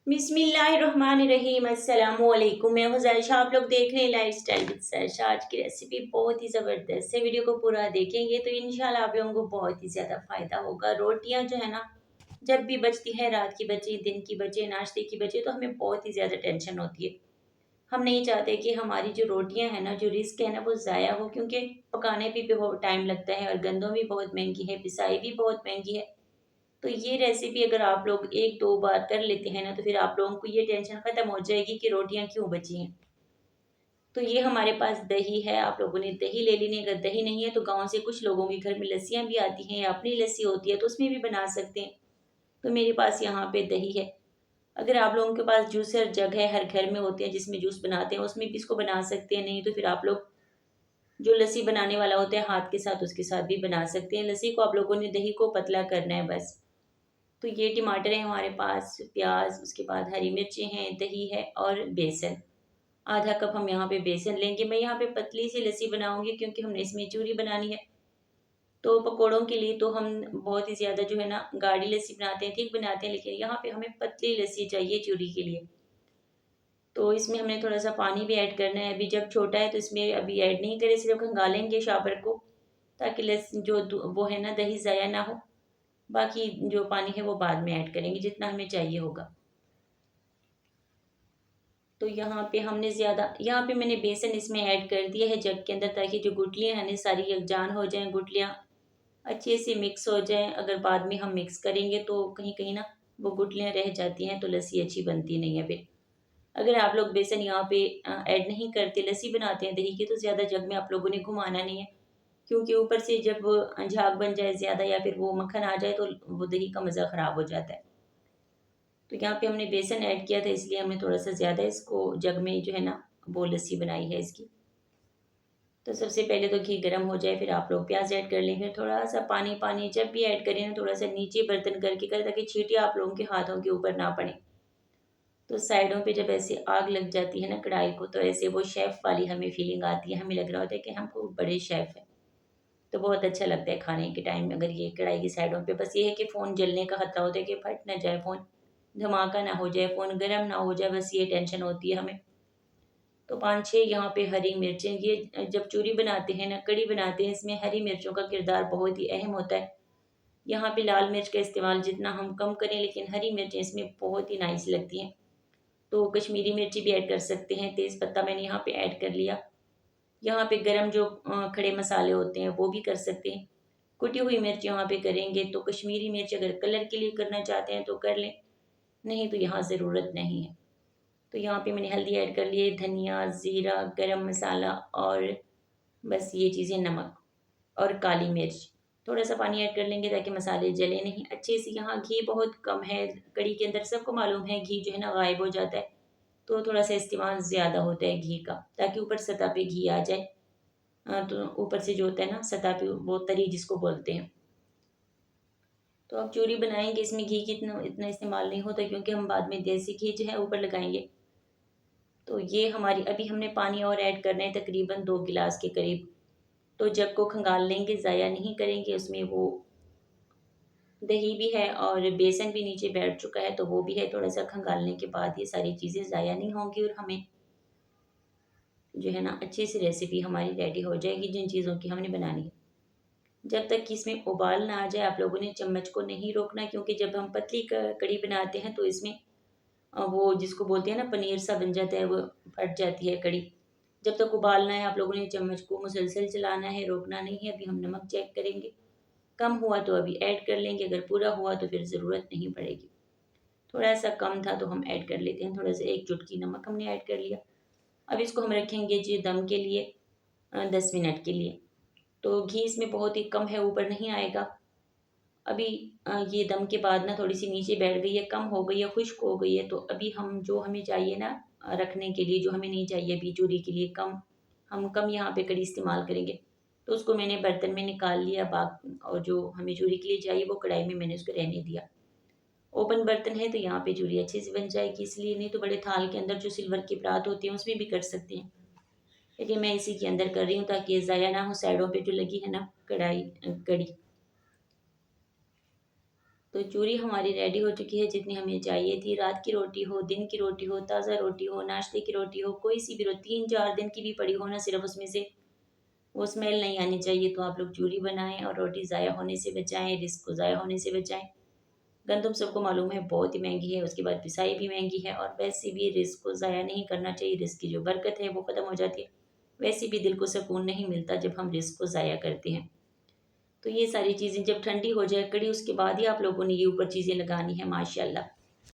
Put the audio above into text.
बिस्मिल्लाहिर्रहमानिर्रहीम अस्सलामुअलैकुम। मैं हूं जायशा, आप लोग देख रहे हैं लाइफ स्टाइल विद जायशा। आज की रेसिपी बहुत ही ज़बरदस्त है। वीडियो को पूरा देखेंगे तो इंशाल्लाह आप लोगों को बहुत ही ज़्यादा फ़ायदा होगा। रोटियां जो है ना, जब भी बचती है, रात की बची, दिन की बचे, नाश्ते की बचे, तो हमें बहुत ही ज़्यादा टेंशन होती है। हम नहीं चाहते कि हमारी जो रोटियां हैं ना, जो रिस्क है ना, वो ज़ाया हो, क्योंकि पकाने भी बहुत टाइम लगता है और गंदों भी बहुत महंगी है, पिसाई भी बहुत महंगी है। तो ये रेसिपी अगर आप लोग 1-2 बार कर लेते हैं ना, तो फिर आप लोगों को ये टेंशन ख़त्म हो जाएगी कि रोटियां क्यों बची हैं। तो ये हमारे पास दही है, आप लोगों ने दही ले लेनी है। अगर दही नहीं है तो गाँव से कुछ लोगों के घर में लस्सियाँ भी आती हैं या अपनी लस्सी होती है, तो उसमें भी बना सकते हैं। तो मेरे पास यहाँ पे दही है। अगर आप लोगों के पास जूसर जग है, हर घर में होते हैं जिसमें जूस बनाते हैं, उसमें भी इसको बना सकते हैं। नहीं तो फिर आप लोग जो लस्सी बनाने वाला होता है हाथ के साथ, उसके साथ भी बना सकते हैं। लस्सी को आप लोगों ने, दही को पतला करना है बस। तो ये टमाटर है हमारे पास, प्याज, उसके बाद हरी मिर्चें हैं, दही है और बेसन। आधा कप हम यहाँ पे बेसन लेंगे। मैं यहाँ पे पतली सी लस्सी बनाऊंगी क्योंकि हमने इसमें चूरी बनानी है। तो पकोड़ों के लिए तो हम बहुत ही ज़्यादा जो है ना, गाढ़ी लस्सी बनाते हैं, थिक बनाते हैं, लेकिन यहाँ पे हमें पतली लस्सी चाहिए चूरी के लिए। तो इसमें हमने थोड़ा सा पानी भी ऐड करना है। अभी जब छोटा है तो इसमें अभी ऐड नहीं करें, सिर्फ खंगालेंगे शाबर को, ताकि लस्सी जो वो है ना, दही ज़ाया ना हो। बाकी जो पानी है वो बाद में ऐड करेंगे, जितना हमें चाहिए होगा। तो यहाँ पे मैंने बेसन इसमें ऐड कर दिया है जग के अंदर, ताकि जो गुठलियाँ हैं ना, सारी यकजान हो जाएं, गुठलियाँ अच्छे से मिक्स हो जाएं। अगर बाद में हम मिक्स करेंगे तो कहीं कहीं ना वो गुठलियाँ रह जाती हैं, तो लस्सी अच्छी बनती नहीं है फिर। अगर आप लोग बेसन यहाँ पे ऐड नहीं करते, लस्सी बनाते हैं दही की, तो ज़्यादा जग में आप लोगों ने घुमाना नहीं है, क्योंकि ऊपर से जब झाग बन जाए ज़्यादा या फिर वो मक्खन आ जाए, तो वो दही का मज़ा ख़राब हो जाता है। तो यहाँ पे हमने बेसन ऐड किया था, इसलिए हमने थोड़ा-सा ज़्यादा इसको जग में जो है ना, वो लस्सी बनाई है इसकी। तो सबसे पहले तो घी गरम हो जाए, फिर आप लोग प्याज़ ऐड कर लेंगे। थोड़ा-सा पानी जब भी ऐड करें ना, थोड़ा-सा नीचे बर्तन करके करें, ताकि छींटे आप लोगों के हाथों के ऊपर ना पड़े। तो साइडों पे जब ऐसे आग लग जाती है ना कढ़ाई को, तो ऐसे वो शेफ़ वाली हमें फीलिंग आती है, हमें लग रहा होता है कि हम खूब बड़े शेफ़ हैं। तो बहुत अच्छा लगता है खाने के टाइम में, अगर ये कढ़ाई की साइडों पे, बस ये है कि फ़ोन जलने का खतरा होता है कि फट ना जाए फ़ोन, धमाका ना हो जाए, फ़ोन गरम ना हो जाए, बस ये टेंशन होती है हमें। तो 5-6 यहाँ पे हरी मिर्चें, ये जब चूरी बनाते हैं ना, कढ़ी बनाते हैं, इसमें हरी मिर्चों का किरदार बहुत ही अहम होता है। यहाँ पे लाल मिर्च का इस्तेमाल जितना हम कम करें, लेकिन हरी मिर्चें इसमें बहुत ही नाइस लगती हैं। तो कश्मीरी मिर्ची भी ऐड कर सकते हैं, तेज़ पत्ता मैंने यहाँ पे ऐड कर लिया। यहाँ पे गरम जो खड़े मसाले होते हैं वो भी कर सकते हैं। कुटी हुई मिर्च यहाँ पे करेंगे, तो कश्मीरी मिर्च अगर कलर के लिए करना चाहते हैं तो कर लें, नहीं तो यहाँ ज़रूरत नहीं है। तो यहाँ पे मैंने हल्दी ऐड कर ली है, धनिया, ज़ीरा, गरम मसाला और बस ये चीज़ें, नमक और काली मिर्च। थोड़ा-सा पानी ऐड कर लेंगे ताकि मसाले जले नहीं अच्छे से। यहाँ घी बहुत कम है कढ़ी के अंदर, सबको मालूम है घी जो है ना गायब हो जाता है। तो थोड़ा-सा इस्तेमाल ज़्यादा होता है घी का, ताकि ऊपर सतह पे घी आ जाए। तो ऊपर से जो होता है ना, सतह पे वो तरी जिसको बोलते हैं। तो आप चूरी बनाएँगे, इसमें घी की इतना इतना इस्तेमाल नहीं होता, क्योंकि हम बाद में देसी घी जो है ऊपर लगाएँगे। तो ये हमारी, अभी हमने पानी और ऐड करना है तकरीबन 2 गिलास के करीब। तो जग को खंगाल लेंगे, ज़ाया नहीं करेंगे, उसमें वो दही भी है और बेसन भी नीचे बैठ चुका है, तो वो भी है। थोड़ा-सा खंगालने के बाद ये सारी चीज़ें ज़ाया नहीं होंगी और हमें जो है ना, अच्छी सी रेसिपी हमारी रेडी हो जाएगी जिन चीज़ों की हमने बनानी है। जब तक कि इसमें उबाल ना आ जाए, आप लोगों ने चम्मच को नहीं रोकना, क्योंकि जब हम पतली कढ़ी बनाते हैं तो इसमें वो जिसको बोलते हैं ना, पनीर सा बन जाता है, वो फट जाती है कढ़ी। जब तक उबालना है, आप लोगों ने चम्मच को मुसलसल चलाना है, रोकना नहीं है। अभी हम नमक चेक करेंगे, कम हुआ तो अभी ऐड कर लेंगे, अगर पूरा हुआ तो फिर ज़रूरत नहीं पड़ेगी। थोड़ा-सा कम था तो हम ऐड कर लेते हैं, थोड़ा-सा 1 चुटकी नमक हमने ऐड कर लिया। अब इसको हम रखेंगे जी दम के लिए, 10 मिनट के लिए। तो घी इसमें बहुत ही कम है, ऊपर नहीं आएगा। अभी ये दम के बाद ना थोड़ी-सी नीचे बैठ गई है, कम हो गई है, खुश्क हो गई है, तो अभी हम जो हमें चाहिए ना रखने के लिए, जो हमें नहीं चाहिए अभी चूरी के लिए, हम कम यहाँ पे कढ़ी इस्तेमाल करेंगे। तो उसको मैंने बर्तन में निकाल लिया, और जो हमें चूरी के लिए चाहिए वो कढ़ाई में मैंने उसको रहने दिया। ओपन बर्तन है तो यहाँ पे चूरी अच्छे से बन जाएगी इसलिए, नहीं तो बड़े थाल के अंदर जो सिल्वर की परात होती है उसमें भी कर सकते हैं। लेकिन मैं इसी के अंदर कर रही हूँ ताकि ये ज़ाया ना हो, साइडों पे जो लगी है ना कढ़ाई कढ़ी। तो चूरी हमारी रेडी हो चुकी है जितनी हमें चाहिए थी। रात की रोटी हो, दिन की रोटी हो, ताज़ा रोटी हो, नाश्ते की रोटी हो, कोई सी भी 3-4 दिन की भी पड़ी हो ना, सिर्फ उसमें से वो स्मेल नहीं आनी चाहिए। तो आप लोग चूरी बनाएं और रोटी ज़ाया होने से बचाएं, रिस्क को ज़ाया होने से बचाएं। गंदम सबको मालूम है बहुत ही महंगी है, उसके बाद पिसाई भी महंगी है, और वैसे भी रिस्क को ज़ाया नहीं करना चाहिए। रिस्क की जो बरकत है वो ख़त्म हो जाती है। वैसे भी दिल को सुकून नहीं मिलता जब हम रिस्क को ज़ाया करते हैं। तो ये सारी चीज़ें जब ठंडी हो जाए कड़ी, उसके बाद ही आप लोगों ने ये ऊपर चीज़ें लगानी है माशाल्लाह।